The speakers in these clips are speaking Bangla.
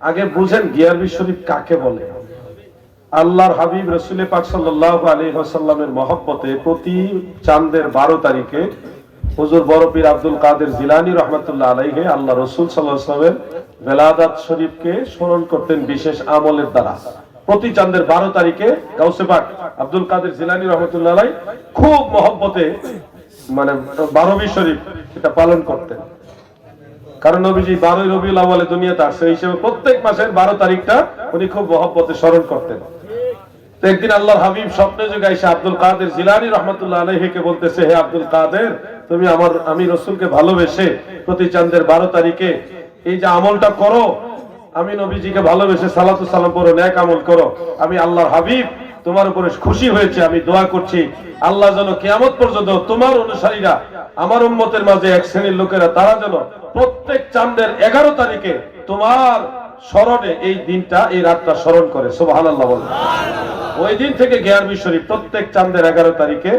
আগে বুঝেন গিয়ারবি শরীফ কাকে বলে। আল্লাহর হাবিব রাসূল পাক সাল্লাল্লাহু আলাইহি ওয়াসাল্লামের মহব্বতে প্রতি চাঁদের 12 তারিখে হুজুর বড় পীর আব্দুল কাদের জিলানী রাহমাতুল্লাহ আলাইহি আল্লাহ রাসূল সাল্লাল্লাহু আলাইহি ওয়াসাল্লামের বেলাদাত শরীফকে স্মরণ করতেন বিশেষ আমলের দ্বারা। প্রতি চাঁদের 12 তারিখে গাউসে পাক আব্দুল কাদের জিলানী রাহমাতুল্লাহ আলাইহি খুব মহব্বতে মানে 12 শরীফ এটা পালন করতেন। কারণ নবীজি 12 রবিউল আউয়ালে দুনিয়াতে আসে, এই হিসেবে প্রত্যেক মাসের 12 তারিখটা উনি খুব মহব্বতে স্মরণ করতেন। তো একদিন আল্লাহর হাবিব স্বপ্নে যোগে এসে আব্দুল কাদের জিলানী রাহমাতুল্লাহ আলাইহিকে বলতেছে, হে আব্দুল কাদের, তুমি আমি রাসূলকে ভালোবেসে প্রতি চাঁদের 12 তারিখে এই যে আমলটা করো, আমি নবীজিকে ভালোবেসে সালাতু সালাম পড়ো, নেক আমল করো, আমি আল্লাহর হাবিব তোমার উপরে খুশি হয়েছে, আমি দোয়া করছি আল্লাহ যেন কিয়ামত পর্যন্ত তোমার অনুসারীরা, আমার উম্মতের মাঝে এক শ্রেণীর লোকেরা তারা যেন প্রত্যেক চাঁদের 11 তারিখে তোমার স্মরণে এই দিনটা, এই রাতটা স্মরণ করে। সুবহানাল্লাহ বলেন। ওই দিন থেকে গিয়ারবি শরীফ প্রত্যেক চাঁদের 11 তারিখে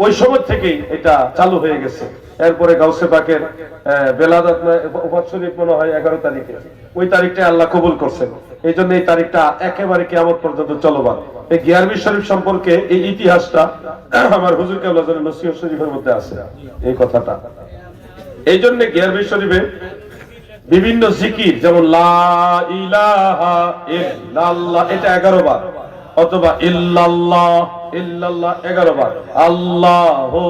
ওই সময় থেকেই এটা চালু হয়ে গেছে। এরপরে গাউসে পাকের বেলাদাত ওফাত শরীফ মনে হয় 11 তারিখে, ওই তারিখটা আল্লাহ কবুল করছেন, এই জন্য এই তারিখটা একেবারে কিয়ামত পর্যন্ত চলমান। এই গিয়ারবি শরীফ সম্পর্কে এই ইতিহাসটা আমার হুজুর কেবলা নসিহত শরীফের মধ্যে আছে এই কথাটা। এই জন্য গিয়ারবি শরীফে বিভিন্ন জিকির, যেমন লা ইলাহা ইল্লাল্লাহ এটা 11 বার, অথবা ইল্লাল্লাহ ইল্লাল্লাহ 11 বার, আল্লাহু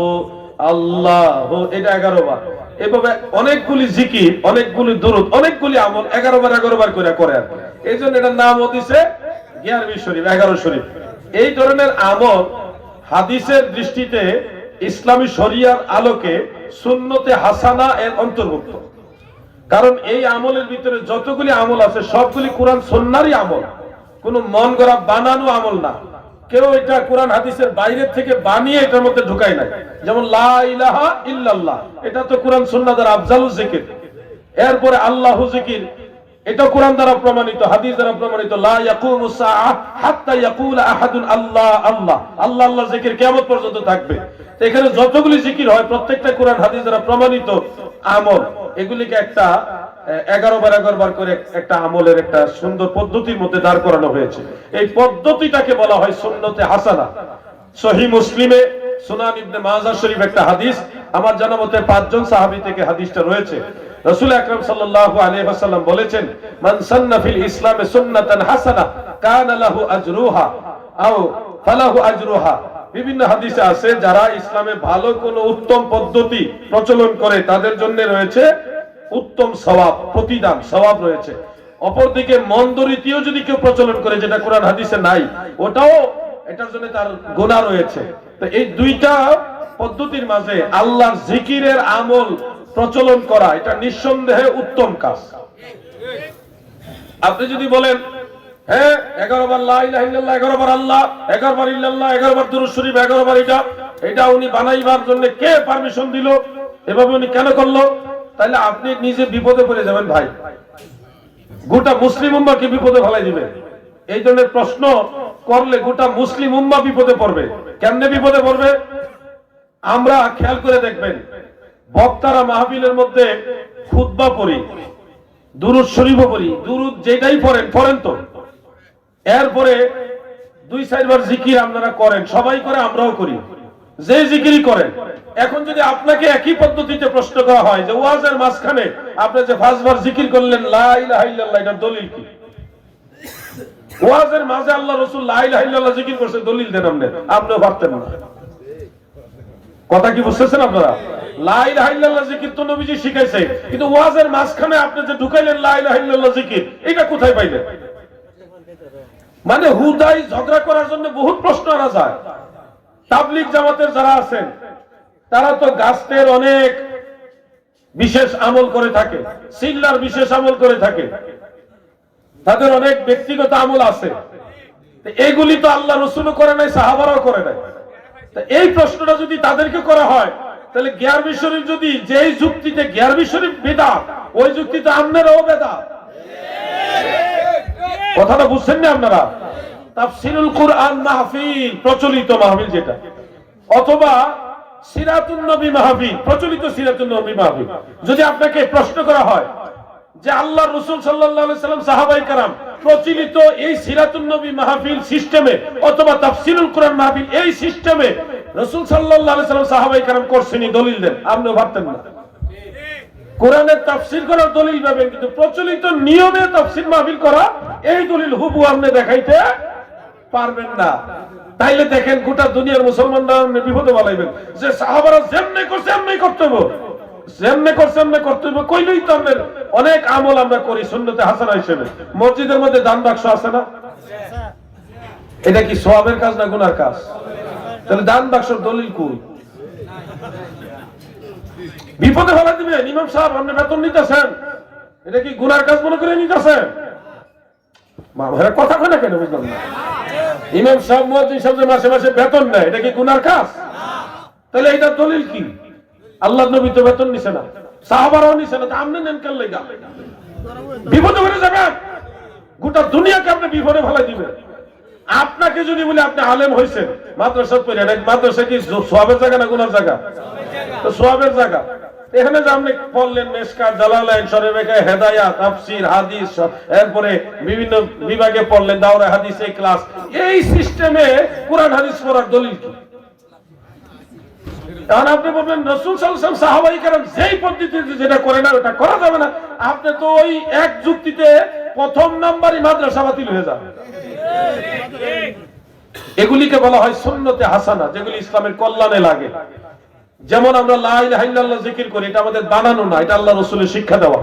আল্লাহু এটা 11 বার। এভাবে অনেকগুলি জিকির, অনেকগুলি দুরূদ, অনেকগুলি আমল 11 বার করে করে। এই জন্য এটার নাম হচ্ছে গিয়ারবি শরীফ, 11 শরীফ। এই ধরনের আমল হাদিসের দৃষ্টিতে ইসলামী শরিয়ার আলোকে সুন্নতে হাসানা এর অন্তর্ভুক্ত। কারণ এই আমলের ভিতরে যতগুলি আমল আছে সবগুলি কোরআন সুন্নাহরই আমল, কোনো মন গড়া বানানো আমল না। কেউ এটা কোরআন হাদিসের বাইরে থেকে বানিয়ে এটার মধ্যে ঢুকায় নাই। যেমন লা ইলাহা ইল্লাল্লাহ এটা তো কোরআন সুন্নাহ দ্বারা আফজালুজ জিকির। এরপরে আল্লাহু জিকির, এটা কোরআন দ্বারা প্রমাণিত, হাদিস দ্বারা প্রমাণিত। লা ইয়াকুমুস সাআহ হাত্তা ইয়াকুলা আহাদুন আল্লাহ আল্লাহ, আল্লাহ আল্লাহ জিকির কিয়ামত পর্যন্ত থাকবে। এখানে যতগুলি জিকির হয় প্রত্যেকটা কোরআন হাদিস দ্বারা প্রমাণিত আমল, এগুলিকে একটা 11 বার করে একটা আমলের একটা সুন্দর পদ্ধতির মধ্যে দাঁড় করানো হয়েছে। এই পদ্ধতিটাকে বলা হয় সুন্নতে হাসানা। সহিহ মুসলিমে সুনান ইবনে মাজাহ শরীফ একটা হাদিস, আমার জানা মতে 5 জন সাহাবী থেকে হাদিসটা রয়েছে। রাসূল আকরাম সাল্লাল্লাহু আলাইহি ওয়াসাল্লাম বলেছেন, মান সান্না ফিল ইসলামে সুন্নাতান হাসানা কানা লাহু আজরুহা আও ফালাহু আজরুহা। বিভিন্ন হাদিসে আছে যারা ইসলামে ভালো কোনো উত্তম পদ্ধতি প্রচলন করে তাদের জন্য রয়েছে উত্তম সওয়াব, প্রতিদান সওয়াব রয়েছে। অপরদিকে মন্দ রীতিও যদি কেউ প্রচলন করে যেটা কোরআন হাদিসে নাই, ওটাও এটার জন্য তার গুনাহ রয়েছে। তো এই দুইটা পদ্ধতির মাঝে আল্লাহর জিকিরের আমল প্রচলন করা এটা নিঃসন্দেহে উত্তম কাজ। আপনি যদি বলেন হ্যাঁ 11 বার লা ইলাহা ইল্লাল্লাহ, 11 বার আল্লাহ, 11 বার ইল্লাল্লাহ, 11 বার দুরূদ শরীফ, 11 বার এটা উনি বানাইবার জন্য কে পারমিশন দিল, এভাবে উনি কেন করলো, তাহলে আপনি নিজে বিপদে পড়ে যাবেন ভাই, গোটা মুসলিম উম্মাহকে বিপদে ফেলাই দিবেন। এই ধরনের প্রশ্ন করলে গোটা মুসলিম উম্মাহ বিপদে পড়বে। কেমনে বিপদে পড়বে? আমরা খেয়াল করে দেখবেন, বক্তারা মাহফিলের মধ্যে খুতবা পড়ি, দুরূদ শরীফও পড়ি, দুরূদ যেটাই পড়েন তো, এরপরে 2-4 বার জিকির আপনারা করেন, সবাই করে, আমরাও করি, যে জিকিরই করেন। এখন যদি আপনাকে একই পদ্ধতিতে প্রশ্ন করা হয় যে ওয়াজের মাঝখানে আপনি যে 5 বার জিকির করলেন লা ইলাহা ইল্লাল্লাহ, এটার দলিল কি? ওয়াজের মাঝে আল্লাহ রাসূল লা ইলাহা ইল্লাল্লাহ জিকির করছে, দলিল দেন আপনিও পারতেন না। কথা কি বুঝতেছেন আপনারা? লা ইলাহা ইল্লাল্লাহ জিকির তো নবীজি শিখাইছে, কিন্তু ওয়াজের মাঝখানে আপনি যে ঢুকাইলেন লা ইলাহা ইল্লাল্লাহ জিকির, এটা কোথায় পাইলেন? মানে হুদাই ঝগড়া করার জন্য বহুত প্রশ্ন আনা যায়। তাবলীগ জামাতের যারা আছেন তারা তো গাছের অনেক বিশেষ আমল করে থাকে, সিল্লার বিশেষ আমল করে থাকে, তাদের অনেক ব্যক্তিগত আমল আছে। এগুলি তো আল্লাহ রাসূলও করে নাই, সাহাবারাও করে নাই। এই প্রশ্নটা যদি তাদেরকে করা হয়, তাহলে গিয়ারবি শরীফ যদি যেই যুক্তিতে গিয়ারবি শরীফ বিদআত, ওই যুক্তিতে আমনেরও বিদআত। কথাটা বুঝছেন না আপনারা? তাফসীরুল কুরআন মাহফিল, প্রচলিত মাহফিল যেটা, অথবা সিরাতুন নবী মাহফিল, প্রচলিত সিরাতুন নবী মাহফিল, যদি আপনাকে প্রশ্ন করা হয় যে আল্লাহ রাসূল সাল্লাল্লাহু আলাইহি সাল্লাম সাহাবায়ে কেরাম প্রচলিত এই সিরাতুন নবী মাহফিল সিস্টেমে অথবা তাফসীরুল কোরআন মাহফিল এই সিস্টেমে রাসূল সাল্লাল্লাহু আলাইহি সাল্লাম সাহাবায়ে কেরাম করছেনই, দলিল দেন। আপনি ভাবতেন না কোরআনের তাফসীর করার দলিল পাবেন, কিন্তু প্রচলিত নিয়মে তাফসীর মাহফিল করা এই দলিল হুবহু আপনি দেখাইতে পারবেন না। তাইলে দেখেন গোটা দুনিয়ার মুসলমানরা বিপদে বলাইবেন যে সাহাবারা যেমনি করছে এমনি করতে হবে, যেমনি করছে এমনি করতে হবে। কইলেই তো আমাদের অনেক আমল আমরা করি সুন্নতে হাসানা হিসেবে। মসজিদের মধ্যে দান বাক্স আছে না? এটা কি সওয়াবের কাজ না গুনার কাজ? তাহলে দান বাক্সের দলিল কই? বিপদে ফেলা দিবেন ইমাম সাহেব, আপনি বেতন নিতেছেন, এটা কি গুনার কাজ মনে করে নিতেছেন? কথা কয় না কেন বুঝলাম না। ইমাম সাহেব মুয়াজ্জিন সাহেব যে মাসে মাসে বেতন নেয়, এটা কি গুনার কাজ? তাহলে এটা দলিল কি? আল্লাহর নবী তো বেতন নিছে না, সাহাবারাও নিছে না, আপনি নেন কেন লাগা? বিপদে পড়ে যাবেন, গোটা দুনিয়াকে আপনি বিপদে ফেলাই দিবেন। আপনাকে যদি বলি আপনি আলেম হইছেন, মাদ্রাসা পড়ে, মাদ্রাসা কি সওয়াবের জায়গা না গুনার জায়গা? তো সওয়াবের জায়গা। এখানে যে আপনি পড়লেন মেশকাত, জালালাইন, শরীফে হেদায়াত, তাফসীর, হাদিস, এরপরে বিভিন্ন বিভাগে পড়লেন দাওরা হাদিস এই ক্লাস, এই সিস্টেমে কুরআন হাদিস পড়ার দলিল কি? কারণ আপনি বলবেন রাসূল সাল্লাল্লাহু আলাইহি ওয়াসাল্লাম সাহাবায়ে কেরাম যেই পদ্ধতিতে যেটা করে না ওটা করা যাবে না, আপনি তো ওই এক যুক্তিতে প্রথম নাম্বারই মাদ্রাসা বাতিল হয়ে যাবে। এগুলিকে বলা হয় সুন্নতে হাসানা, যেগুলি ইসলামের কল্যাণে লাগে। যেমন আমরা লা ইলাহা ইল্লাল্লাহ জিকির করি, এটা আমাদের বানানো না, এটা আল্লাহ রাসূলের শিক্ষা দেওয়া।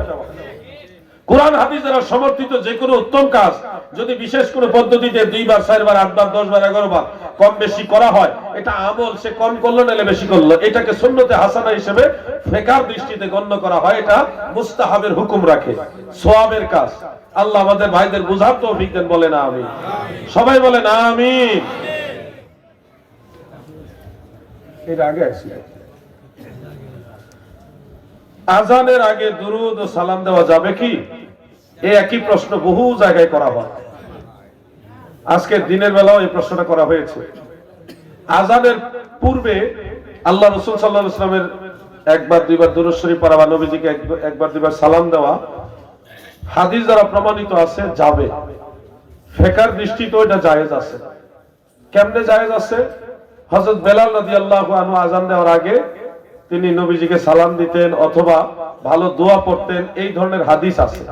কোরআন হাদিস দ্বারা সমর্থিত যে কোনো উত্তম কাজ যদি বিশেষ কোনো পদ্ধতিতে 2 বার 4 বার 8 বার 10 বার 11 বার কম বেশি করা হয়, এটা আমল, সে কম করলো নালে বেশি করলো, এটাকে সুন্নতে হাসানা হিসেবে ফিকহের দৃষ্টিতে গণ্য করা হয়। এটা মুস্তাহাবের হুকুম রাখে, সওয়াবের কাজ। আল্লাহ আমাদের ভাইদের বুঝার তৌফিক দেন, বলেন আমিন। সবাই বলেন আমিন। এর আগে আসি, আজানের আগে দুরূদ ও সালাম দেওয়া যাবে কি? এই একই প্রশ্ন বহু জায়গায় করা হয়। আজকে দিনের বেলাও এই প্রশ্নটা করা হয়েছে। আজানের পূর্বে আল্লাহ রাসূল সাল্লাল্লাহু আলাইহি ওয়াসাল্লামের একবার দুইবার দুরূদ শরীফ পড়া বা নবীজিকে একবার দুইবার সালাম দেওয়া হাদিস দ্বারা প্রমাণিত আছে, যাবে। ফিকহের দৃষ্টিতে এটা জায়েজ আছে। কেমনে জায়েজ আছে? হযরত বেলাল রাদিয়াল্লাহু আনহু আজান দেওয়ার আগে তিনি নবীজিকে সালাম দিতেন অথবা ভালো দোয়া পড়তেন, এই ধরনের হাদিস আছে।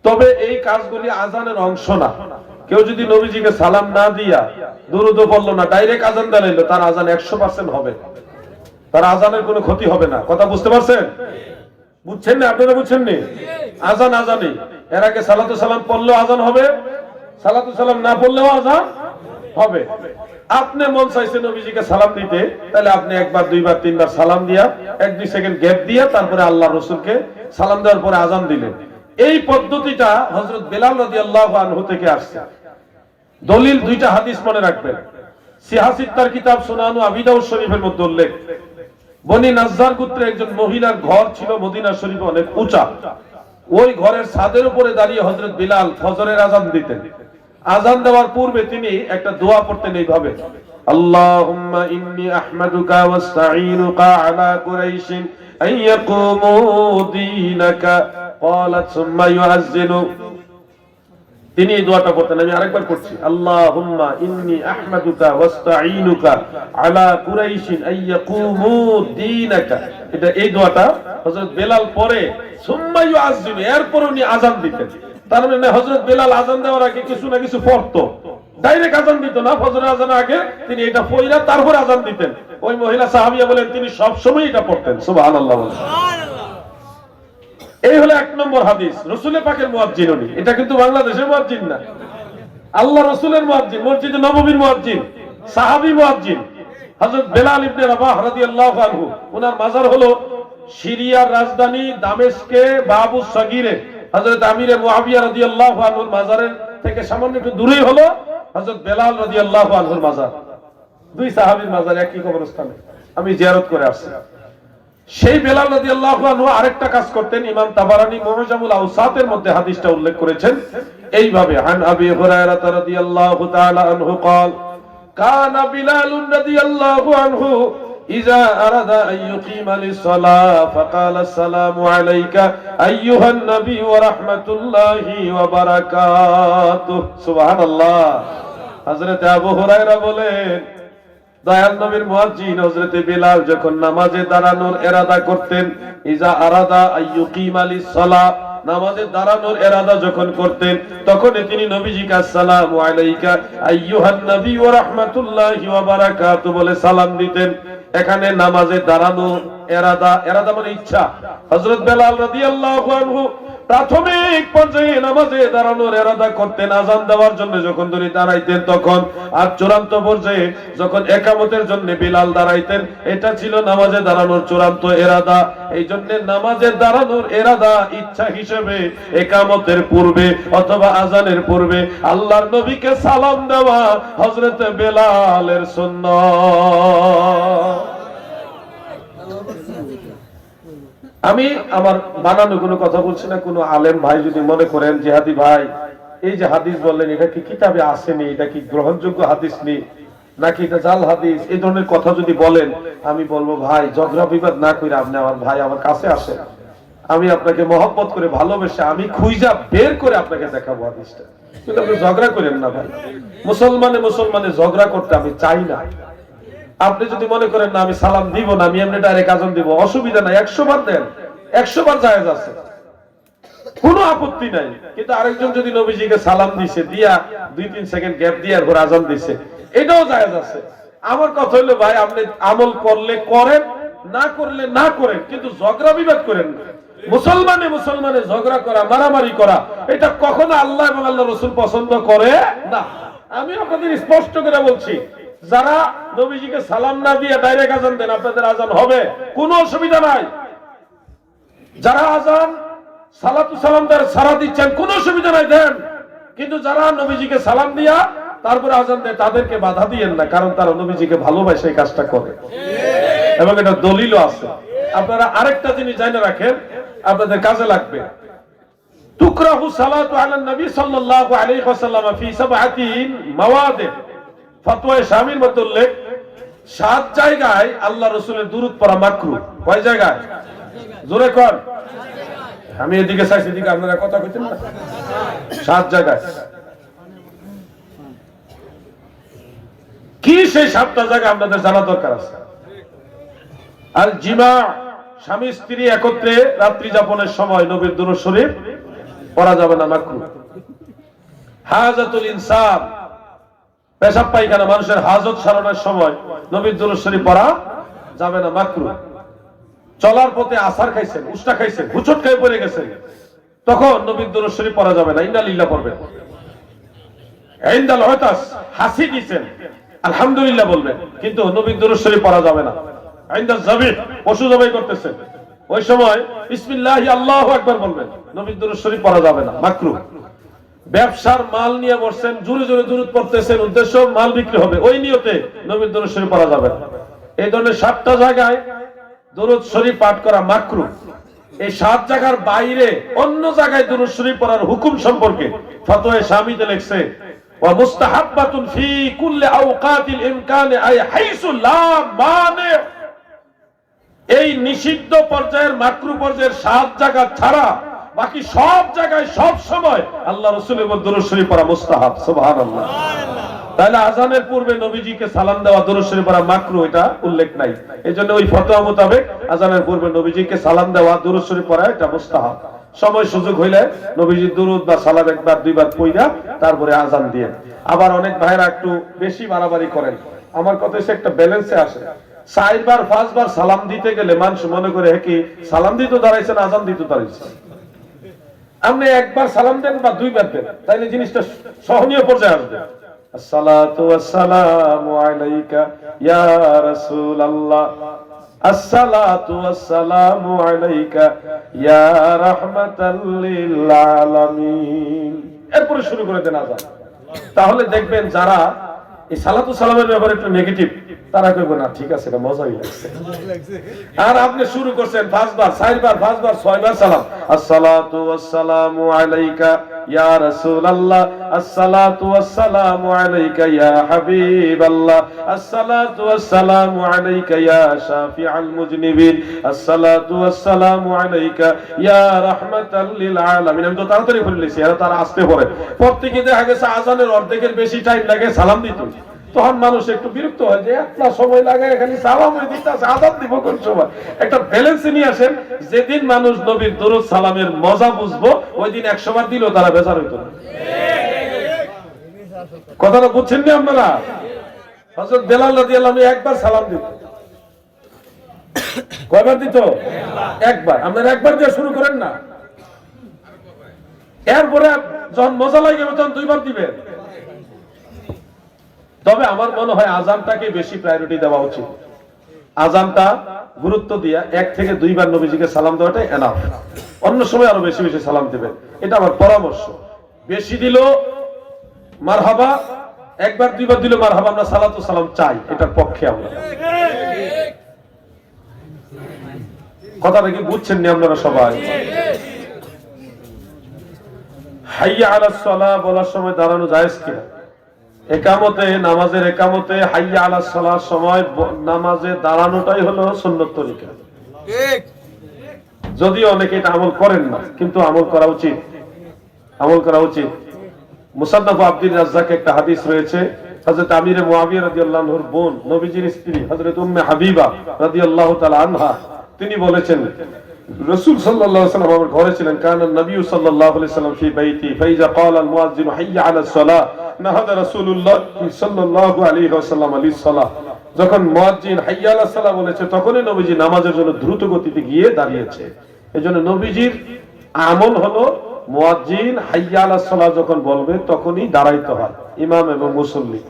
তবে এই কাজগুলি আজানের অংশ না। কেউ যদি নবীজিকে সালাম না দিয়া দুরূদ পড়লো না, ডাইরেক্ট আজান দিলাইলো, তার আজান 100% হবে, তার আজানের কোনো ক্ষতি হবে না। কথা বুঝতে পারছেন? বুঝছেন না? আপনারা বুঝছেন নি? আজান আজানই। এর আগে সালাতু সালাম পড়লেও আজান হবে, সালাতু সালাম না পড়লেও আজান হবে। আপনি মন চাইছে নবীজিকে সালাম দিতে, তাহলে আপনি একবার দুইবার তিনবার সালাম দিয়া 1-2 সেকেন্ড গ্যাপ দিয়া তারপরে আল্লাহ রাসূলকে সালাম দেওয়ার পরে আজান দিলেন। এই পদ্ধতিটা হযরত বেলাল রাদিয়াল্লাহু আনহু থেকে আসছে। দলিল 2টা হাদিস মনে রাখবেন। সিহাসিত্তার কিতাব সুনানু আবি দাউদ শরীফের মধ্যে উল্লেখ, বনি নাজ্জার গোত্রের একজন মহিলার ঘর ছিল মদিনা শরীফে অনেক উঁচা। ওই ঘরের ছাদের উপরে দাঁড়িয়ে হযরত বিলাল ফজরের আজান দিতেন। আজান দেওয়ার পূর্বে তিনি একটা দোয়া পড়তেন এইভাবে, আল্লাহুম্মা ইন্নী আহমাদুকা ওয়াস্তাঈনুকা আলা কুরাইশিন আন ইয়াকুমু দীনাকা ক্বালাত সুম্মা ইউআযযিনু। তিনি এই দোয়াটা পড়তেন। আমি আরেকবার পড়ছি, আল্লাহুম্মা ইন্নী আহমাদুকা ওয়াস্তাঈনুকা আলা কুরাইশিন আন ইয়াকুমু দীনাকা। এটা এই দোয়াটা হযরত বেলাল পরে সুম্মা ইউআযযিনু, এরপর উনি আজান দিতেন। তার মানে হযরত বেলাল আজান দেওয়ার আগে কিছু না কিছু পড়তো, ডাইরেক্ট আজান দিত না। ফজরের আজানের আগে তিনি এটা পড়া তারপর আজান দিতেন। ওই মহিলা সাহাবিয়া বলেন তিনি সব সময় এটা পড়তেন। সুবহানাল্লাহ। এই হলো 1 নম্বর হাদিস। রাসূলের পাকের মুয়াজ্জিন উনি, এটা কিন্তু বাংলাদেশের মুয়াজ্জিন না, আল্লাহ রাসূলের মুয়াজ্জিন, মসজিদে নববীর মুয়াজ্জিন, সাহাবী মুয়াজ্জিন হযরত বেলাল ইবনে রাবাহ রাদিয়াল্লাহু আনহু। ওনার মাজার হলো সিরিয়ার রাজধানী দামেস্কে বাবুস সগীরে হযরত আমিরে মুআবিয়া রাদিয়াল্লাহু আনহুর মাজারের থেকে সামান্য একটু দূরেই হলো হযরত বেলাল রাদিয়াল্লাহু আনহুর মাজার। 2 সাহাবীর মাজার একই কবরস্থানে আমি জিয়ারত করে আসছি। সেই বেলাল রাদিয়াল্লাহু আনহু আরেকটা কাজ করতেন। ইমাম তাবারানী মুআজামুল আওসাতের মধ্যে হাদিসটা উল্লেখ করেছেন এইভাবে, আন আবি হুরায়রা রাদিয়াল্লাহু তাআলা আনহু قال কানা বিলাল রাদিয়াল্লাহু আনহু إذا أراد أن يقيم للصلاة فقال السلام عليك أيها النبي ورحمة الله وبركاته سبحان الله হযরত আবু হুরায়রা বলেন দয়াল নবীর মুয়াজ্জিন হযরত বিলাল যখন নামাজে দাঁড়ানোর ইরাদা করতেন ইজা আরাদা আইয়ুকিমা লিস-সালাহ নামাজে দাঁড়ানোর ইরাদা যখন করতেন তখন তিনি নবীজিকে আসসালামু আলাইকা আইয়ুহান নবী ওয়া রাহমাতুল্লাহি ওয়া বারাকাতুহু বলে সালাম দিতেন এখানে নামাজে দাঁড়ানোর ইরাদা মানে ইচ্ছা হযরত বিলাল রাদিয়াল্লাহু আনহু প্রাথমিক পর্যায়ে নামাজে দাঁড়ানোর ইরাদা করতেন আযান দেওয়ার জন্য যখন তিনি দাঁড়াইতেন তখন আর চূড়ান্ত পর্যায়ে যখন ইকামতের জন্য বিলাল দাঁড়াইতেন এটা ছিল নামাজে দাঁড়ানোর চূড়ান্ত ইরাদা এইজন্য নামাজে দাঁড়ানোর ইরাদা ইচ্ছা হিসেবে ইকামতের পূর্বে অথবা আযানের পূর্বে আল্লাহর নবীকে সালাম দেওয়া হযরত বিলালের সুন্নাত আমি আমার বানানো কোনো কথা বলছি না কোনো আলেম ভাই যদি মনে করেন জিহাদি ভাই এই যে হাদিস বললেন এটা কি কিতাবে আসেনি এটা কি গ্রহণযোগ্য হাদিস নেই নাকি এটা জাল হাদিস এই ধরনের কথা যদি বলেন আমি বলবো ভাই ঝগড়া বিবাদ না করে আপনি আমার ভাই আমার কাছে আসেন আমি আপনাকে মহব্বত করে ভালোবেসে আমি খুঁজা বের করে আপনাকে দেখাবো হাদিসটা কিন্তু আপনি ঝগড়া করেন না ভাই মুসলমানে ঝগড়া করতে আমি চাই না আপনি যদি মনে করেন না আমি সালাম দিব না আমি এমনি ডাইরেক্ট আযান দিব অসুবিধা নাই 100 বার দেন 100 বার জায়েজ আছে কোনো আপত্তি নাই কিন্তু আরেকজন যদি নবীজিকে সালাম দিছে দিয়া 2-3 সেকেন্ড গ্যাপ দিয়ে আর আযান দিছে এটাও জায়েজ আছে আমার কথা হলো ভাই আপনি আমল করলে করেন না করলে না করেন কিন্তু ঝগড়া বিবাদ করেন না মুসলমানে ঝগড়া করা মারামারি করা এটা কখনো আল্লাহ এবং আল্লাহর রাসূল পছন্দ করে না আমি আপনাদের স্পষ্ট করে বলছি যারা নবীজিকে সালাম না দিয়ে ডাইরেক্ট আযান দেন আপনাদের আযান হবে কোনো অসুবিধা নাই যারা আযান সালাতু সালাম দেন সারা দিচ্ছেন কোনো অসুবিধা নাই দেন কিন্তু যারা নবীজিকে সালাম দিয়া তারপরে আযান দেয় তাদেরকে বাধা দিয়েন না কারণ তারা নবীজিকে ভালোবাসে এই কাজটা করে এবং এটা দলিলও আছে আপনারা আরেকটা জিনিস জানা রাখেন আপনাদের কাজে লাগবে তুকরাহু সালাতু আলান নবী সাল্লাল্লাহু আলাইহি ওয়াসাল্লাম ফি সাবআতিন মাওয়াদি ফতোয়ায়ে শামির মধ্যে উল্লেখ 7 জায়গায় আল্লাহ রাসূলের দুরূদ পড়া মাকরুহ কয় জায়গায় জোরে কর আমি এদিকে চাইছি এদিকে আপনারা কথা কইতেন না 7 জায়গায় কি সেই 7টা জায়গা আপনাদের জানা দরকার আছে আল জিমা স্বামী স্ত্রী একত্রে রাত্রি যাপনের সময় নবীর দুরূদ শরীফ পড়া যাবে না মাকরুহ হাজাতুল ইনসান পেশাব পায়খানা মানুষের হাজত সারানোর সময় নবীর দুরূদ শরীফ পড়া যাবে না মাকরুহ চলার পথে আসার খাইছেন উষ্টা খাইছেন হুচট খেয়ে পড়ে গেছেন তখন নবীর দুরূদ শরীফ পড়া যাবে না ইন্না লিল্লাহ পড়বেন ইনদাল উতাস হাসি দিবেন আলহামদুলিল্লাহ বলবেন কিন্তু নবীর দুরূদ শরীফ পড়া যাবে না ইনদাল যাবিহ পশু জবাই করতেছেন ওই সময় বিসমিল্লাহি আল্লাহু আকবার বলবেন নবীর দুরূদ শরীফ পড়া যাবে না মাকরুহ ব্যবসার মাল নিয়ে বসছেন জোরে জোরে দুরূদ পড়তেছেন উদ্দেশ্য মাল বিক্রি হবে ওই নিয়তে নবীর দুরূদ শরীফ পড়া যাবে না এই ধরনের 7টা জায়গায় দুরূদ শরীফ পাঠ করা মাকরুহ এই 7 জায়গার বাইরে অন্য জায়গায় দুরূদ শরীফ পড়ার হুকুম সম্পর্কে ফতোয়ায়ে শামিতে লেখছে ওয়া মুস্তাহাব্বাতুন ফি কুল্লি আওকাতিল ইমকান আই হাইসু লা মানে এই নিষিদ্ধ পর্যায়ের মাকরুহ পর্যায়ের 7 জায়গা ছাড়া বাকি সব জায়গায় সব সময় আল্লাহ রাসূলের দুরূদ শরীফ পড়া মুস্তাহাব সুবহানাল্লাহ তাহলে আযানের পূর্বে নবীজিকে সালাম দেওয়া দুরূদ শরীফ পড়া মাকরুহ এটা উল্লেখ নাই এজন্য ওই ফতোয়া মোতাবেক আযানের পূর্বে নবীজিকে সালাম দেওয়া দুরূদ শরীফ পড়া এটা মুস্তাহাব সময় সুযোগ হইলে নবীজির দুরূদ বা সালাম একবার দুইবার পড়া তারপরে আযান দিয়ে আবার অনেক ভাইরা একটু বেশি বাড়াবাড়ি করেন আমার কথা হচ্ছে একটা ব্যালেন্সে আসে 4 বার 5 বার সালাম দিতে গেলে মানুষ মনে করে কি সালাম দিতে দাঁড়াইছেন আযান দিতে দাঁড়াইছেন আপনি একবার সালাম দেন বা দুইবার দেন তাইলে জিনিসটা সহনীয় পর্যায়ে আসবে আসসালাতু ওয়াসসালামু আলাইকা ইয়া রাসূলুল্লাহ আসসালাতু ওয়াসসালামু আলাইকা ইয়া রাহমাতাল লিল আলামিন এরপরে শুরু করে দেন আযান তাহলে দেখবেন যারা এই সালাতু সালামের ব্যাপারে একটু নেগেটিভ তারা কইব না ঠিক আছে, এটা মজাই লাগছে। আর আপনি শুরু করছেন 5 বার 4 বার 5 বার 6 বার সালাম, আসসালাতু ওয়াসসালামু আলাইকা ইয়া রাসূলুল্লাহ, আসসালাতু ওয়াসসালামু আলাইকা ইয়া হাবিবাল্লাহ, আসসালাতু ওয়াসসালামু আলাইকা ইয়া শাফিআল মুজনিবিন, আসসালাতু ওয়াসসালামু আলাইকা ইয়া রাহমাতাল লিল আলামিন। আমি তো তাড়াতাড়ি পড়ে লিখছি, এরা তারা আসতে পড়ে। প্রত্যেকদিন দেখা গেছে আজানের অর্ধেকের বেশি টাইম লাগে সালাম দিতে। তখন মানুষ একটু বিরক্ত হয় যে এত সময় লাগে এখানে সালাম দিতে আছে, আজান দিব কোন সময়? একটা ব্যালেন্স নিয়ে আসেন। যেদিন মানুষ নবীর দরুদ সালামের মজা বুঝবো, ওই দিন 100 বার দিলেও তারা বেজার হইতো না। কথাটা বুঝছেন না আপনারা? হযরত বেলাল রাদিয়াল্লাহু আনহু একবার সালাম দিত। কয়বার দিত? একবার। আপনারা একবার দিয়ে শুরু করেন না, এরপরে যখন মজা লাগে তখন 2 বার দিবেন। তবে আমার মনে হয় আজানটাকে বেশি প্রায়োরিটি দেওয়া উচিত। আজানটা গুরুত্ব দিয়া 1 থেকে 2 বার নবীজিকে সালাম দেওয়াটাই এনাফ। অন্য সময় আরো বেশি বেশি সালাম দিবেন, এটা আমার পরামর্শ। বেশি দিল মারহাবা, 1 বার 2 বার দিল মারহাবা, আমরা সালাতু সালাম চাই, এটার পক্ষে আমরা। কথাটা কি বুঝছেন না আপনারা সবাই? হাইয়া আলাস সালাহ বলার সময় দাঁড়ানো জায়েজ কিনা? একামতে, নামাজের একামতে হাইয়া আলাস সালাহর সময় নামাজে দাঁড়ানোটাই হলো সুন্নত তরিকা। ঠিক। যদিও অনেকে এটা আমল করেন না, কিন্তু আমল করা উচিত, আমল করা উচিত। মুসান্নাফ আব্দুর রাজ্জাকে একটা হাদিস রয়েছে, হযরত আমিরে মুআবিয়া রাদিয়াল্লাহু আনহুর বোন, নবীজির স্ত্রী হযরত উম্মে হাবিবা রাদিয়াল্লাহু তাআলা আনহা, তিনি বলেছেন রাসূল সাল্লাল্লাহু আলাইহি ওয়াসাল্লাম আমার ঘরে ছিলেন। কানা নবী সাল্লাল্লাহু আলাইহি ওয়াসাল্লাম ফি বাইতি ফাইজা ক্বালা আল মুয়াজ্জিন হাইয়া আলাস সালাহ নাহাদা রাসূলুল্লাহ সাল্লাল্লাহু আলাইহি ওয়াসাল্লাম আলিস সালাহ। যখন মুয়াজ্জিন হাইয়া আলাস সালাহ বলেছে, তখনই নবীজি নামাজের জন্য দ্রুত গতিতে গিয়ে দাঁড়িয়েছে। এজন্য নবীজির আমল হলো মুয়াজ্জিন হাইয়া আলাস সালাহ যখন বলবে তখনই দাঁড়াইতে হয়, ইমাম এবং মুসল্লি।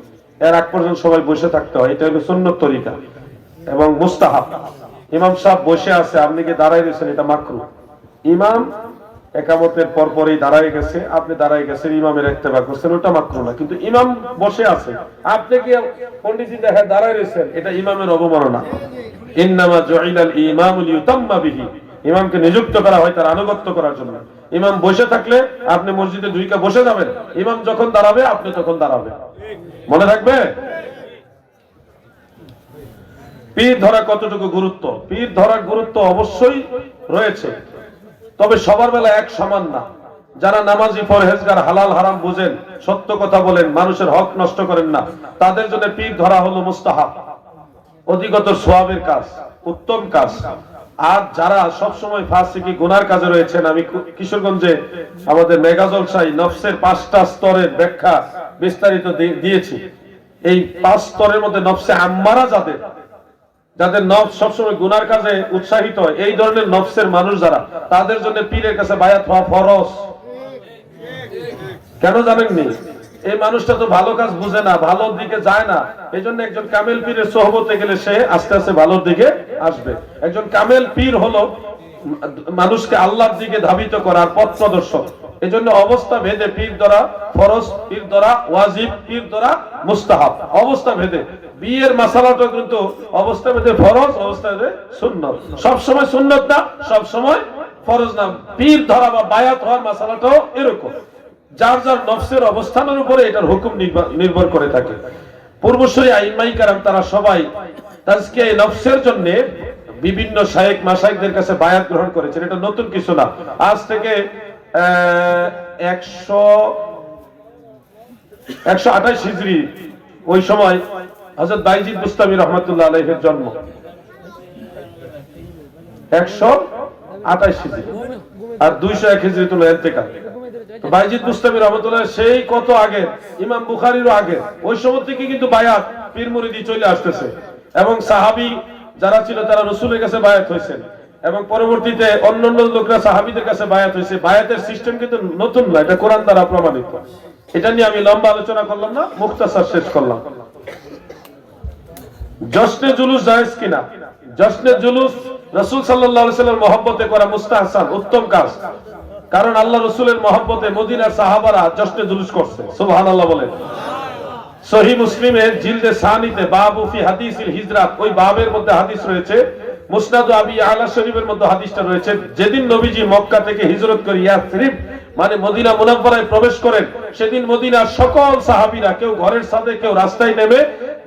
এর আগ পর্যন্ত সবাই বসে থাকতে হয়, এটা হলো সুন্নত তরিকা এবং মুস্তাহাব। ইমাম সাহেব বসে আছে, আপনি কি দাঁড়ায় রয়েছেন, এটা মাকরুহ। ইমাম একামতের পর পরই দাঁড়ায় গেছে, আপনি দাঁড়ায় গেছেন, ইমামের ইত্তেবা করছেন, ওটা মাকরুহ না। কিন্তু ইমাম বসে আছে, আপনি কি পণ্ডিতজি দেখা দাঁড়ায় রয়েছেন, এটা ইমামের অবমাননা। ইন্নামা জুইলাল ইমামু লিউতাম্মা বিহি, ইমামকে নিযুক্ত করা হয় তার আনুগত্য করার জন্য। ইমাম বসে থাকলে আপনি মসজিদে ঢুইকা বসে যাবেন, ইমাম যখন দাঁড়াবে আপনি তখন দাঁড়াবেন। মনে থাকবে? পীর ধরা কতটুকু গুরুত্ব? পীর ধরার গুরুত্ব অবশ্যই রয়েছে, তবে সবার বেলা এক সমান না। যারা নামাজি, পরহেজগার, হালাল হারাম বুঝেন, সত্য কথা বলেন, মানুষের হক নষ্ট করেন না, তাদের জন্য পীর ধরা হলো মুস্তাহাব, অধিকতর সওয়াবের কাজ, উত্তম কাজ। আর যারা সবসময় ফাসিকি গুনার কাজে রয়েছেন, আমি কিশোরগঞ্জে আমাদের মেগা জলসায় নফসের 5টা স্তরের ব্যাখ্যা বিস্তারিত দিয়েছি। এই 5 স্তরের মধ্যে নফসে আম্মারা, যাদের নফস সবসময় গুনার কাজে উৎসাহিত হয়, এই ধরনের নফসের মানুষ যারা, তাদের জন্য পীরের কাছে বায়াত হওয়া ফরজ। কেন জানেননি? এই মানুষটা তো ভালো কাজ বুঝে না, ভালোর দিকে যায় না। এই জন্য একজন কামেল পীরের সোহবতে গেলে সে আস্তে আস্তে ভালোর দিকে আসবে। একজন কামেল পীর হলো মানুষকে আল্লাহর দিকে ধাবিত করার পথ প্রদর্শক। এই জন্য অবস্থা ভেদে পীর ধরা ফরজ, পীর ধরা ওয়াজিব, পীর ধরা মুস্তাহাব, অবস্থা ভেদে। বিয়ের মাসালাটা কিন্তু অবস্থা ভেদে ফরজ, অবস্থা ভেদে সুন্নত। সবসময় সুন্নত না, সবসময় ফরজ না। পীর ধরা বা বায়াত হওয়ার মাসালাটাও এরকম, যার যার নফসের অবস্থানের উপরে এটার হুকুম নির্ভর করে থাকে। পূর্বসূরি আইম্মাই কারাম তারা সবাই তাজকিয়ায়ে নফসের জন্য বিভিন্ন শায়েখ মাশায়েখদের কাছে বায়াত গ্রহণ করেছেন। এটা নতুন কিছু না। আজ থেকে 128 হিজরি, ওই সময় হযরত বাইজিদ বুস্তামি রাহমাতুল্লাহ আলাইহির জন্ম 128 হিজরি, আর 201 হিজরিতে হলো ইন্তেকাল। তো বাইজিদ বুস্তামি রাহমাতুল্লাহ সেই কত আগে, ইমাম বুখারীরও আগে, ওই সময় থেকে কিন্তু বায়াত পীর মুরিদি চলে আসতেছে। এবং সাহাবী যারা ছিল তারা রাসূলের কাছে বায়াত হয়েছেন, এবং পরবর্তীতে অন্যান্য লোকরা সাহাবীদের কাছে বায়াত হয়েছে। বায়াতের সিস্টেম কিন্তু নতুন না, এটা কোরআন দ্বারা প্রমাণিত। এটা নিয়ে আমি লম্বা আলোচনা করলাম না, মুখতাসার শেষ করলাম। জশ্নে জুলুস জায়েজ কিনা? জশ্নে জুলুস রাসূল সাল্লাল্লাহু আলাইহি ওয়াসাল্লামের মহব্বতে করা মুস্তাহসান, উত্তম কাজ। কারণ আল্লাহ রাসূলের মহব্বতে মদিনার সাহাবারা জশ্নে জুলুস করছে। সুবহানাল্লাহ বলেন। সহিহ মুসলিমের জিলদে সানিতে বাবু ফি হাদিসিল হিজরাত, ওই বাবের মধ্যে হাদিস রয়েছে। মুসনাদ আবি আলা শরীফের মধ্যে হাদিসটা রয়েছে, যেদিন নবীজি মক্কা থেকে হিজরত করে ইয়াসরিব মানে মদিনা মুনাওয়ারায় প্রবেশ করেন, সেদিন মদিনার সকল সাহাবীরা কেউ ঘরের ছাদে কেউ রাস্তায় নেমে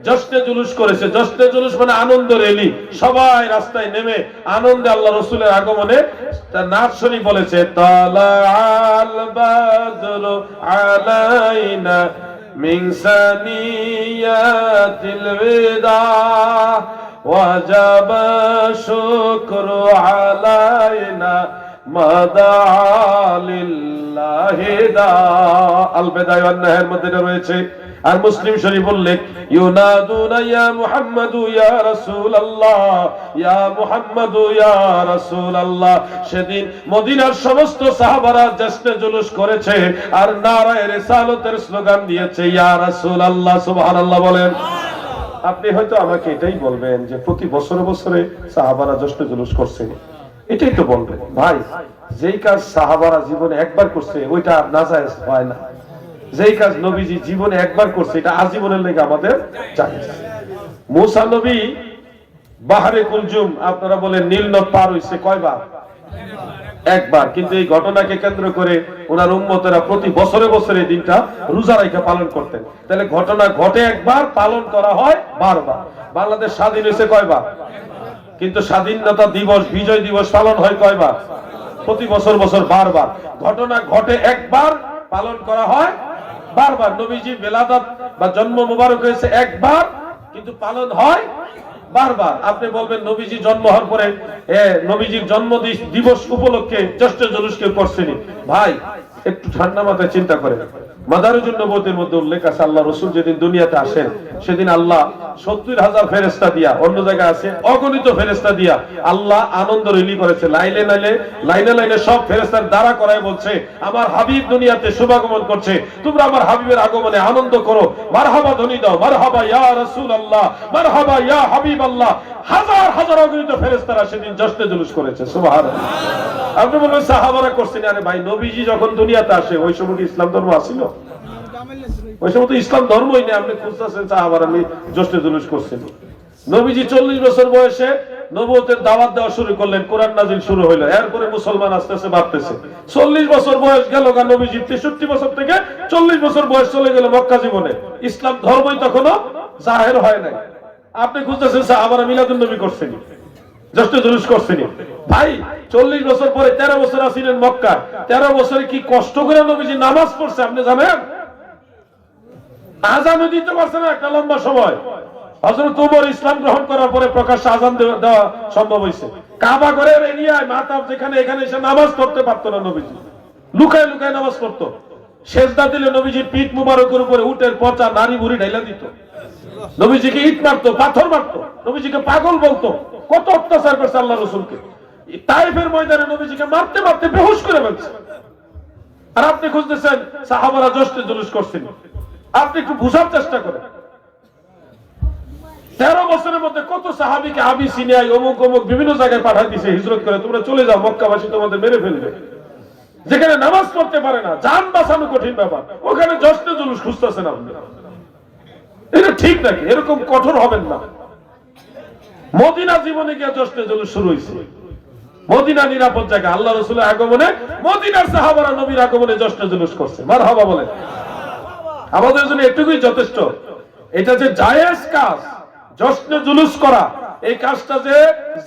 জশ্নে জুলুস করেছে। জশ্নে জুলুস মানে আনন্দ র্যালি, সবাই রাস্তায় নেমে আনন্দে আল্লাহ রাসূলের আগমনে নাচ শরীফ বলেছে, তালাআল বাদরু আলাইনা মিন সানিয়াতিল বিদা ওয়াজাবা শুকরু আলাইনা মাদা লিল্লাহি দা। আল বিদায় ওয়ান নাহর মধ্যে রয়েছে। আর মুসলিম শরীফ উল্লেখ, ইউনাদুনা ইয়া মুহাম্মাদু ইয়া রাসূলুল্লাহ, ইয়া মুহাম্মাদু ইয়া রাসূলুল্লাহ। সেদিন মদিনার সমস্ত সাহাবারা জশ্নে জুলুস করেছে আর নারায়ে রিসালাতের স্লোগান দিয়েছে, ইয়া রাসূলুল্লাহ। সুবহানাল্লাহ বলেন। আপনি হয়তো আমাকে এটাই বলবেন যে প্রতি বছরে বছরে সাহাবারা জশ্নে জুলুস করছে, এটাই তো বলবেন। ভাই, যেই কাজ সাহাবারা জীবনে একবার করছে ওইটা নাজায়েজ হয় না, যেই কাজ নবীজি জীবনে একবার করছে এটা আজীবনের লেগে আমাদের জায়েজ। মুসা নবী বাহরে কুলজুম, আপনারা বলেন নীল নদ পার হইছে কয়বার? একবার। কিন্তু এই ঘটনাকে কেন্দ্র করে ওনার উম্মতেরা প্রতি বছরে বছরে এই দিনটা রোজা রাখা পালন করতেন। তাহলে ঘটনা ঘটে একবার, পালন করা হয় বারবার। বাংলাদেশ স্বাধীন হয়েছে কয়বার? কিন্তু স্বাধীনতা দিবস, বিজয় দিবস পালন হয় কয়বার? প্রতি বছর বছর বারবার। ঘটনা ঘটে একবার, পালন করা হয় বারবার। নবীজি বেলাদাত বা জন্ম মুবারক হয়েছে একবার, কিন্তু পালন হয় বারবার। আপনি বলবেন নবীজি জন্ম হওয়ার পরে নবীজির জন্ম দিবস উপলক্ষে জশ্নে জুলুস কেউ করছেনি। ভাই, একটু ঠান্ডা মাথায় চিন্তা করেন। মাদারুজুন নবুয়তের মধ্যে উল্লেখ আছে, আল্লাহ রাসূল যেদিন দুনিয়াতে আসেন সেদিন আল্লাহ ৭০,০০০ ফেরেশতা দিয়া, অন্য জায়গায় আছে অগণিত ফেরেশতা দিয়া আল্লাহ আনন্দ রিলি করেছে। লাইনে লাইনে সব ফেরেশতার দ্বারা করায় বলছে, আমার হাবিব দুনিয়াতে শুভাগমন করছে, তোমরা আমার হাবিবের আগমনে আনন্দ করো, মারহাবা ধ্বনি দাও, মারহাবা ইয়া রাসূলুল্লাহ, মারহাবা ইয়া হাবিবাল্লাহ। হাজার হাজার অগণিত ফেরেশতারা সেদিন জশ্নে জুলুস করেছে। সুবহানাল্লাহ। আপনি বলবেন সাহাবারা করছেন, আরে ভাই, নবীজি যখন দুনিয়াতে আসে ওই সময় কি ইসলাম ধর্ম আসিল? ওই সময় তো ইসলাম ধর্মই নেই। আপনি খুঁজতেছেন সাহাবারা জশ্নে জুলুস করছেন। নবীজি ৪০ বছর বয়সে নবুয়তের দাওয়াত দেওয়া শুরু করলেন, কোরআন নাজিল শুরু হইলো, এরপরে মুসলমান আস্তে আস্তে বাড়তেছে। ৪০ বছর বয়স গেল গা নবীজি, ৬৩ বছর থেকে ৪০ বছর বয়স চলে গেল মক্কা জীবনে, ইসলাম ধর্মই তখনো জাহের হয় নাই। আপনি খুঁজতেছেন সাহাবারা মিলাদুন নবী করছেন, জশ্নে জুলুস করছেন। ভাই, ৪০ বছর পরে ১৩ বছর আসিলেন মক্কা, ১৩ বছরে কি কষ্ট করে নবীজি নামাজ পড়ছে আপনি জানেন? আযানও দিতে পারছে না একটা লম্বা সময়। হযরত ওমর ইসলাম গ্রহণ করার পরে প্রকাশ্যে আযান দেওয়া সম্ভব হয়েছে। কাবা ঘরের এরিয়ায় মাতাব যেখানে, এখানে এসে নামাজ পড়তে পারতো না নবীজি, লুকায় লুকায় নামাজ পড়তো। সেজদা দিলে নবীজির পিঠ মুবারকের উপরে উটের পচা নারী বুড়ি ঢাইলা দিত, নবীজিকে ইট মারতো, পাথর মারতো, নবীজিকে পাগল বলতো। কত অত্যাচার করছে আল্লাহ রাসূলকে। তায়েফের ময়দানে নবীজিকে মারতে মারতে বেহুশ করে ফেলছে। আর আপনি খুঁজতেছেন সাহাবারা জশ্নে জুলুস করছেন। আপনি একটু বুঝার চেষ্টা করেন, ১৩ বছরের মধ্যে কত সাহাবীকে আবিসিনিয়ায় অমুক অমুক বিভিন্ন জায়গায় পাঠায় দিয়েছে হিজরত করে, তোমরা চলে যাও, মক্কাবাসী তোমাদের মেরে ফেলবে। যেখানে নামাজ পড়তে পারে না, জান বাঁচানো কঠিন ব্যাপার, ওখানে জশ্নে জুলুস খুঁজতেছেন আপনি। এটা ঠিক নাকি? এরকম কঠোর হবেন না। মদিনা জীবনে গিয়ে জশ্নে জুলুস শুরু হয়েছে। মদিনা নিরাপদ জায়গা, আল্লাহ রাসূলের আগমনে মদিনার সাহাবারা নবীর আগমনে জশ্নে জুলুস করছে। মারহাবা বলেন। আমাদের জন্য এটুকুই যথেষ্ট। এটা যে জায়েজ কাজ, জশ্নে জুলুস করা, এই কাজটা যে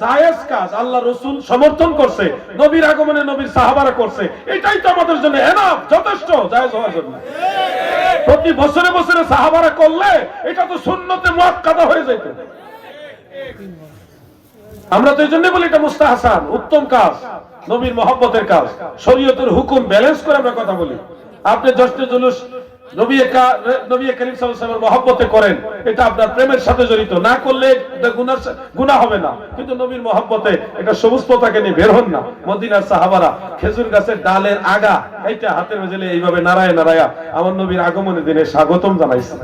জায়েজ কাজ, আল্লাহ রাসূল সমর্থন করছে, নবীর আগমনে নবীর সাহাবারা করছে, এটাই তো আমাদের জন্য এনাফ, যথেষ্ট জায়েজ হওয়ার জন্য। প্রতি বছরে বছরে সাহাবারা করলে এটা তো সুন্নতে মুআক্কাদা হয়ে যেত। আমরা তো এই জন্য বলি এটা মুস্তাহসান, উত্তম কাজ, নবীর মহব্বতের কাজ, শরীয়তের হুকুম ব্যালেন্স করে আমরা কথা বলি। আপনি জশ্নে জুলুস নবী করিম সাল্লাল্লাহু আলাইহি ওয়াসাল্লামের মহব্বতে করেন, এটা আপনার প্রেমের সাথে জড়িত, না করলে এটা গুনাহ হবে না। কিন্তু নবীর মহব্বতে এটা সবুজ পতাকা নিয়ে বের হন না। মদিনার সাহাবারা খেজুর গাছের ডালের আগা এইটা হাতের মেজেলে এইভাবে নাড়ায় নাড়ায়া আমার নবীর আগমনের দিনে স্বাগতম জানাইছে।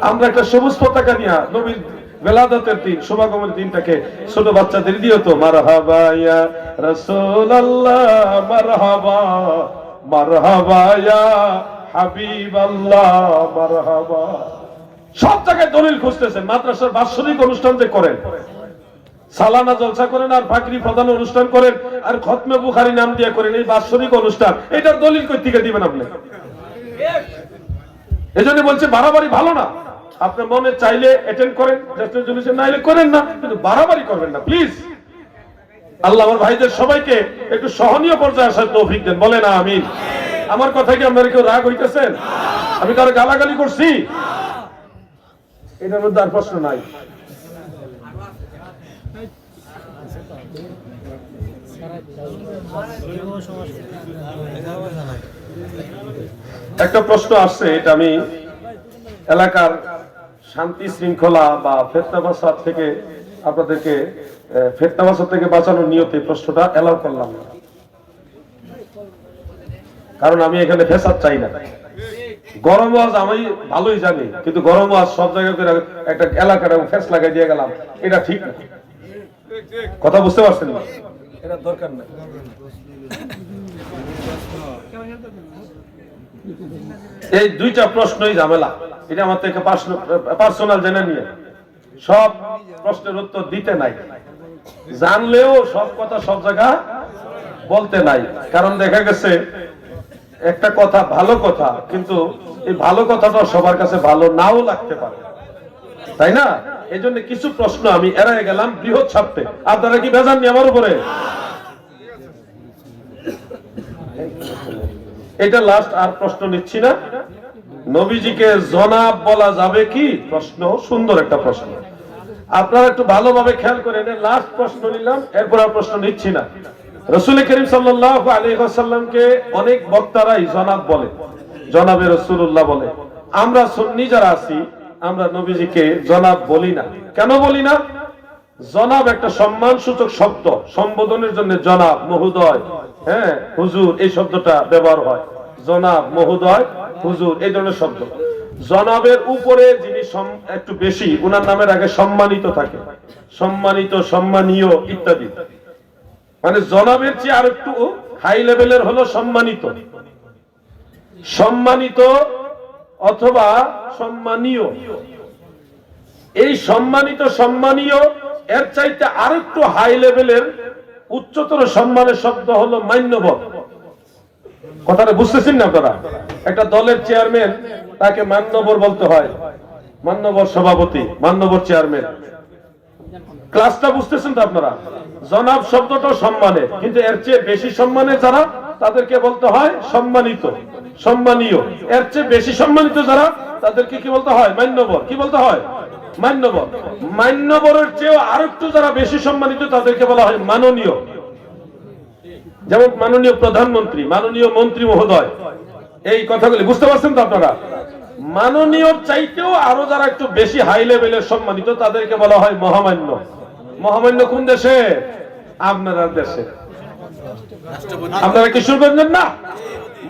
আমরা একটা সবুজ পতাকা নিয়ে নবীর বেলাদাতের দিন, শুভাগমনের দিনটাকে ছোট বাচ্চাদের দিও তো, মারহাবা ইয়া রাসূলুল্লাহ, মারহাবা মারহাবা ইয়া হাবিবাল্লাহ মারহাবা। সব জায়গায় দলিল খুঁজতেছেন। মাদ্রাসার বাৎসরিক অনুষ্ঠান যে করেন, সালানা জলসা করেন, আর ফাকরি প্রধান অনুষ্ঠান করেন, আর খতমে বুখারী নাম দিয়ে করেন, এই বাৎসরিক অনুষ্ঠান, এটার দলিল কই থেকে দিবেন আপনি? এজন্য বলছে বাড়াবাড়ি ভালো না। আপনি মনে চাইলে অ্যাটেন্ড করেন, নাইলে করেন না, কিন্তু বাড়াবাড়ি করবেন না প্লিজ। আল্লাহ আমার ভাইদের সবাইকে একটু সহনীয় পর্যায়ে আসার তৌফিক দেন, বলেন আমিন। আমার কথা কি আপনারা কেউ রাগ হইতেছেন? আমি কারো গালাগালি করছি? এটার মধ্যে আর প্রশ্ন নাই। একটা প্রশ্ন আসছে, এটা আমি এলাকার শান্তি শৃঙ্খলা বা ফিতনা ফাসাদ থেকে আপনাদেরকে ফিতনা ফাসাদ থেকে বাঁচানোর নিয়তে প্রশ্নটা এলাও করলাম, কারণ আমি এখানে ফেসাদ চাই না। গরম ওয়াজ আমি ভালোই জানি, কিন্তু গরম ওয়াজ সব জায়গায় একটা এলাকার ফেস লাগাই দিয়ে গেলাম, এটা ঠিক না। কথা বুঝতে পারছেন না? এটা দরকার না। এই দুইটা প্রশ্নই ঝামেলা। এটা আমার থেকে পার্সোনাল জেনে নিয়ে সব প্রশ্নের উত্তর দিতে নাই, জানলেও সব কথা সব জায়গা বলতে নাই। কারণ দেখা গেছে একটা কথা ভালো কথা, কিন্তু এই ভালো কথাটা সবার কাছে ভালো নাও লাগতে পারে, তাই না? এই জন্য কিছু প্রশ্ন আমি এড়াই গেলাম বৃহৎ স্বার্থে। আপনারা কি বেজাননি আমার উপরে? এটা লাস্ট, আর প্রশ্ন নিচ্ছি না। নবীজিকে জনাব বলা যাবে কি? প্রশ্ন সুন্দর একটা প্রশ্ন, আপনারা একটু ভালোভাবে খেয়াল করেন। লাস্ট প্রশ্ন নিলাম, এরপর আর প্রশ্ন নিচ্ছি না। রাসূল করিম সাল্লাল্লাহু আলাইহি ওয়াসাল্লামকে অনেক বক্তারাই জনাব বলে, জনাবে রাসূলুল্লাহ বলে। আমরা সুন্নি যারা আছি, আমরা নবীজিকে জনাব বলি না। কেন বলি না? জনাব একটা সম্মানসূচক শব্দ, সম্বোধনের জন্য জনাব, মহোদয়, হ্যাঁ, হুজুর, এই শব্দটা ব্যবহার হয়। জনাব, মহোদয়, হুজুর, এই ধরনের শব্দ। জনাবের উপরে যিনি একটু বেশি, উনার নামের আগে সম্মানিত থাকে, সম্মানিত, সম্মানীয় ইত্যাদি। মানে জনাবের চেয়ে আর একটু হাই লেভেলের হলো সম্মানিত, সম্মানিত অথবা সম্মানীয়। এই সম্মানিত, সম্মানীয়, এর চাইতে আর একটু হাই লেভেলের উচ্চতর সম্মানের শব্দ হলো মান্যবর। কথাটা বুঝতেছেন না আপনারা? একটা দলের চেয়ারম্যান, তাকে মান্যবর বলতে হয়, মান্যবর সভাপতি, মান্যবর চেয়ারম্যান। ক্লাসটা বুঝতেছেন তো আপনারা? জনাব শব্দটা সম্মানের, কিন্তু এর চেয়ে বেশি সম্মানের যারা, তাদেরকে বলতে হয় সম্মানিত, সম্মানীয়। এর চেয়ে বেশি সম্মানিত যারা, তাদেরকে কি বলতে হয়? মান্যবর। কি বলতে হয়? মান্যবর। মান্যবরের চেয়েও আরেকটু যারা বেশি সম্মানিত, তাদেরকে বলা হয় মাননীয়। যেমন মাননীয় প্রধানমন্ত্রী, মাননীয় মন্ত্রী মহোদয়, এই কথাগুলি বুঝতে পারছেন তো আপনারা? মাননীয় চাইতেও আরো যারা একটু বেশি হাই লেভেলের সম্মানিত, তাদেরকে বলা হয় মহামান্য। মহামান্য কোন দেশে? আপনারা দেশে। আপনারা কিশোরগঞ্জের না?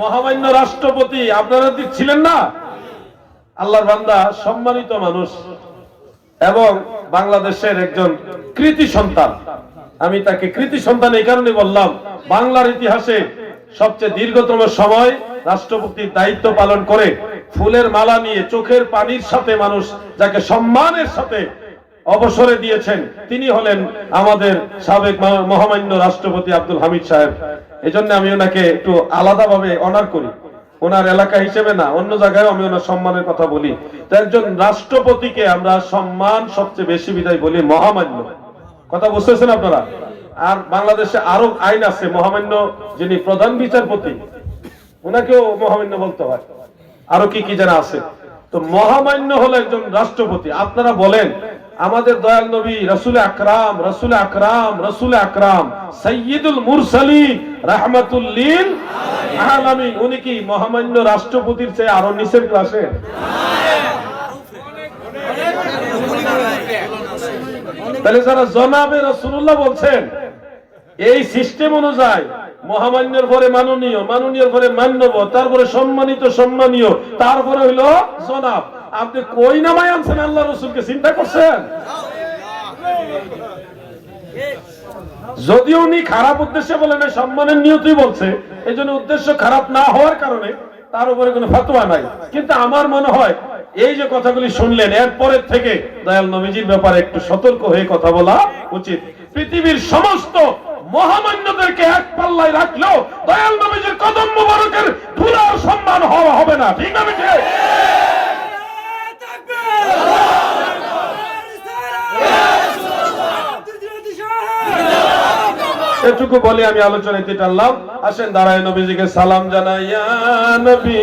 মহামান্য রাষ্ট্রপতি আপনারা ছিলেন না? আল্লাহর বান্দা, সম্মানিত মানুষ এবং বাংলাদেশের একজন কৃতি সন্তান। আমি তাকে কৃতি সন্তান এই কারণে বললাম, বাংলার ইতিহাসে সবচেয়ে দীর্ঘতম সময় রাষ্ট্রপতির দায়িত্ব পালন করে ফুলের মালা নিয়ে চোখের পানির সাথে মানুষ যাকে সম্মানের সাথে অবসরে দিয়েছেন, তিনি হলেন আমাদের সাবেক মহামান্য রাষ্ট্রপতি আব্দুল হামিদ সাহেব। এজন্য আমি ওনাকে একটু আলাদাভাবে অনার করি, ওনার এলাকা হিসেবে না, অন্য জায়গায় আমি ওনার সম্মানের কথা বলি। তো একজন রাষ্ট্রপতিকে আমরা সম্মান সবচেয়ে বেশি বিদায় বলি মহামান্য। কথা বুঝতেছেন আপনারা? আর বাংলাদেশে আরো আইন আছে, মহামান্য যিনি প্রধান বিচারপতি, ওনাকেও মহামান্য বলতে হয়। আরো কি কি জানা আছে। তো মহামান্য হলো একজন রাষ্ট্রপতি। আপনারা বলেন, আমাদের দয়াল নবী রাসূল আকরাম, রাসূল আকরাম, রাসূল আকরাম, সাইয়্যিদুল মুরসালিন, রাহমাতুল লিল আলামিন, উনি কি মহামান্য রাষ্ট্রপতির চেয়ে আরো নিচের ক্লাসে? তাহলে যারা জনাবে রাসূলুল্লাহ বলছেন, এই সিস্টেম অনুযায়ী মহামান্যের পরে মাননীয়, মাননীয়র পরে মান্যবর, তারপরে সম্মানিত, সম্মানীয়, তারপরে হইল জনাব। আপনি কই নামায় আনছেন আল্লাহ রাসূলকে? চিন্তা করছেন? যদিও উনি খারাপ উদ্দেশ্যে বলেন, সম্মানের নিয়তই বলছে, এই জন্য উদ্দেশ্য খারাপ না হওয়ার কারণে তার উপরে কোনো ফতোয়া নাই। কিন্তু আমার মনে হয় এই যে কথাগুলি শুনলেন, এরপরের থেকে দয়াল নবীজির ব্যাপারে একটু সতর্ক হয়ে কথা বলা উচিত। পৃথিবীর সমস্ত মহামান্যদেরকে এক পাল্লায় রাখলেও দয়াল নবীজির কদম মোবারকের ধুলার সম্মান হওয়া হবে না। ঠিক না বেঠিক? এটুকু বলে আমি আলোচনাতে টানলাম। আসেন দাঁড়ায় নবীজিকে সালাম জানাই। ইয়া নবী